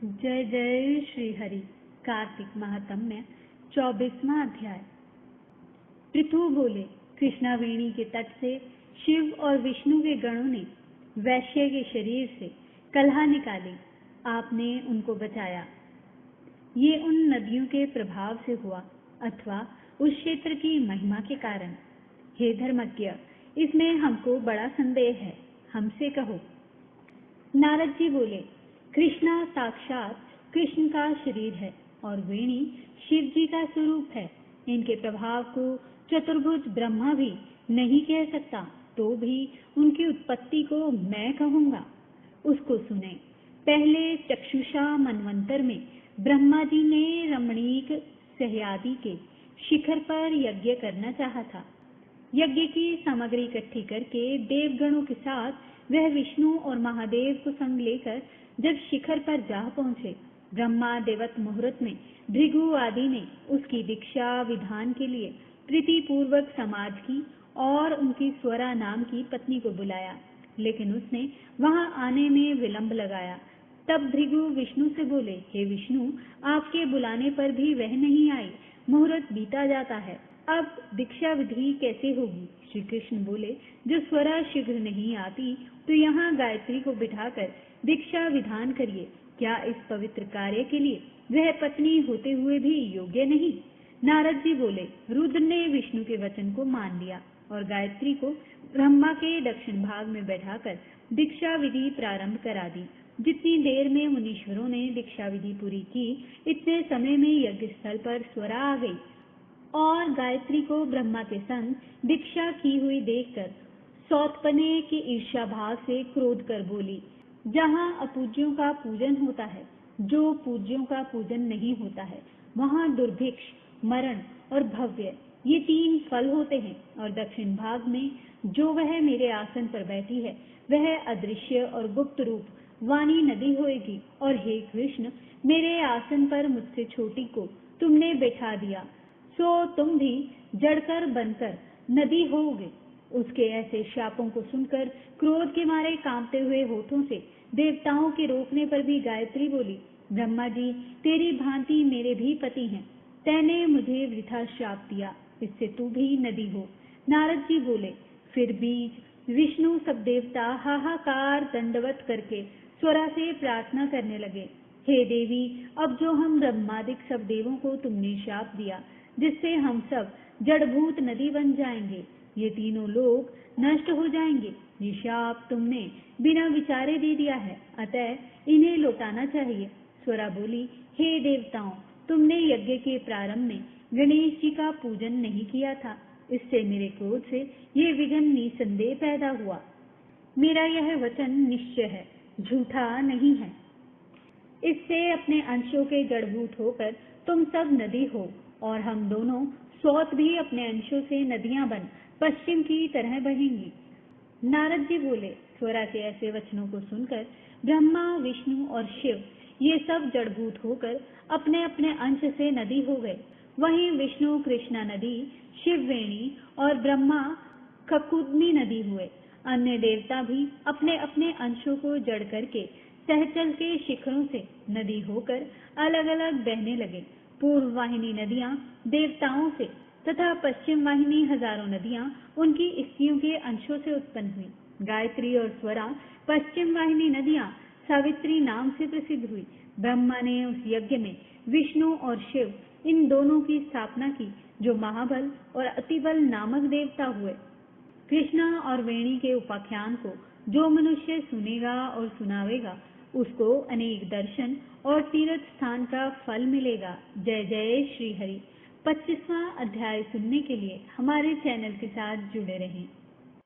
जय जय श्री हरि। कार्तिक महात्म्य 24वां अध्याय। पृथु बोले, कृष्णावेणी के तट से शिव और विष्णु के गणों ने वैश्य के शरीर से कलहा निकाली। आपने उनको बचाया। ये उन नदियों के प्रभाव से हुआ अथवा उस क्षेत्र की महिमा के कारण। हे धर्मज्ञ, इसमें हमको बड़ा संदेह है, हमसे कहो। नारद जी बोले, कृष्णा साक्षात कृष्ण का शरीर है और वेणी शिव जी का स्वरूप है। इनके प्रभाव को चतुर्भुज ब्रह्मा भी नहीं कह सकता, तो भी उनकी उत्पत्ति को मैं कहूंगा। उसको सुने। पहले चक्षुषा मनवंतर में ब्रह्मा जी ने रमणीक सहयादि के शिखर पर यज्ञ करना चाहा था। यज्ञ की सामग्री इकट्ठी करके देवगणों के साथ वह विष्णु और महादेव को संग लेकर जब शिखर पर जा पहुंचे, ब्रह्मा देवत मुहूर्त में भृगु आदि ने उसकी दीक्षा विधान के लिए प्रीति पूर्वक समाज की और उनकी स्वरा नाम की पत्नी को बुलाया, लेकिन उसने वहां आने में विलंब लगाया। तब भृगु विष्णु से बोले, हे विष्णु, आपके बुलाने पर भी वह नहीं आई, मुहूर्त बीता जाता है, अब दीक्षा विधि कैसे होगी? श्री कृष्ण बोले, जो स्वरा शीघ्र नहीं आती तो यहाँ गायत्री को बिठाकर दीक्षा विधान करिए। क्या इस पवित्र कार्य के लिए वह पत्नी होते हुए भी योग्य नहीं? नारद जी बोले, रुद्र ने विष्णु के वचन को मान लिया और गायत्री को ब्रह्मा के दक्षिण भाग में बैठाकर दीक्षा विधि प्रारंभ करा दी। जितनी देर में मुनीश्वरों ने दीक्षा विधि पूरी की, इतने समय में यज्ञ स्थल पर स्वरा आ गई और गायत्री को ब्रह्मा के संग दीक्षा की हुई देखकर सौतपने के ईर्ष्या भाव से क्रोध कर बोली, जहाँ अपूज्यों का पूजन होता है, जो पूज्यों का पूजन नहीं होता है, वहाँ दुर्भिक्ष, मरण और भव्य ये तीन फल होते हैं। और दक्षिण भाग में जो वह मेरे आसन पर बैठी है, वह अदृश्य और गुप्त रूप वाणी नदी होएगी। और हे कृष्ण, मेरे आसन पर मुझसे छोटी को तुमने बैठा दिया, सो तुम भी जड़कर बनकर नदी होगे। उसके ऐसे शापों को सुनकर क्रोध के मारे कांपते हुए होठों से देवताओं के रोकने पर भी गायत्री बोली, ब्रह्मा जी, तेरी भांति मेरे भी पति हैं, तैने मुझे वृथा श्राप दिया, इससे तू भी नदी हो। नारद जी बोले, फिर बीज विष्णु सब देवता हाहाकार दंडवत करके स्वरा से प्रार्थना करने लगे, हे देवी, अब जो हम ब्रह्मादिक सब देवों को तुमने शाप दिया, जिससे हम सब जड़भूत नदी बन जाएंगे, ये तीनों लोग नष्ट हो जाएंगे। ये शाप तुमने बिना विचारे दे दिया है, अतः इन्हें लौटाना चाहिए। स्वरा बोली, हे देवताओं, तुमने यज्ञ के प्रारंभ में गणेश जी का पूजन नहीं किया था, इससे मेरे क्रोध से ये विघ्न निसंदेह पैदा हुआ। मेरा यह वचन निश्चय है, झूठा नहीं है। इससे अपने अंशों के जड़भूत होकर तुम सब नदी हो और हम दोनों सौत भी अपने अंशों से नदियां बन पश्चिम की तरह बहेंगी। नारद जी बोले, स्वरा के ऐसे वचनों को सुनकर ब्रह्मा विष्णु और शिव ये सब जड़भूत होकर अपने अपने अंश से नदी हो गए। वहीं विष्णु कृष्णा नदी, शिव वेणी और ब्रह्मा खकुदमी नदी हुए। अन्य देवता भी अपने अपने अंशों को जड़ करके सहचल के शिखरों से नदी होकर अलग अलग बहने लगे। पूर्व वाहिनी नदियां देवताओं से तथा पश्चिम वाहिनी हजारों नदियां उनकी स्त्रियों के अंशों से उत्पन्न हुई। गायत्री और स्वरा पश्चिम वाहिनी नदियां सावित्री नाम से प्रसिद्ध हुई। ब्रह्मा ने उस यज्ञ में विष्णु और शिव इन दोनों की स्थापना की, जो महाबल और अतिबल नामक देवता हुए। कृष्णा और वेणी के उपाख्यान को जो मनुष्य सुनेगा और सुनावेगा, उसको अनेक दर्शन और तीर्थ स्थान का फल मिलेगा। जय जय श्री हरि। 25वां अध्याय सुनने के लिए हमारे चैनल के साथ जुड़े रहें।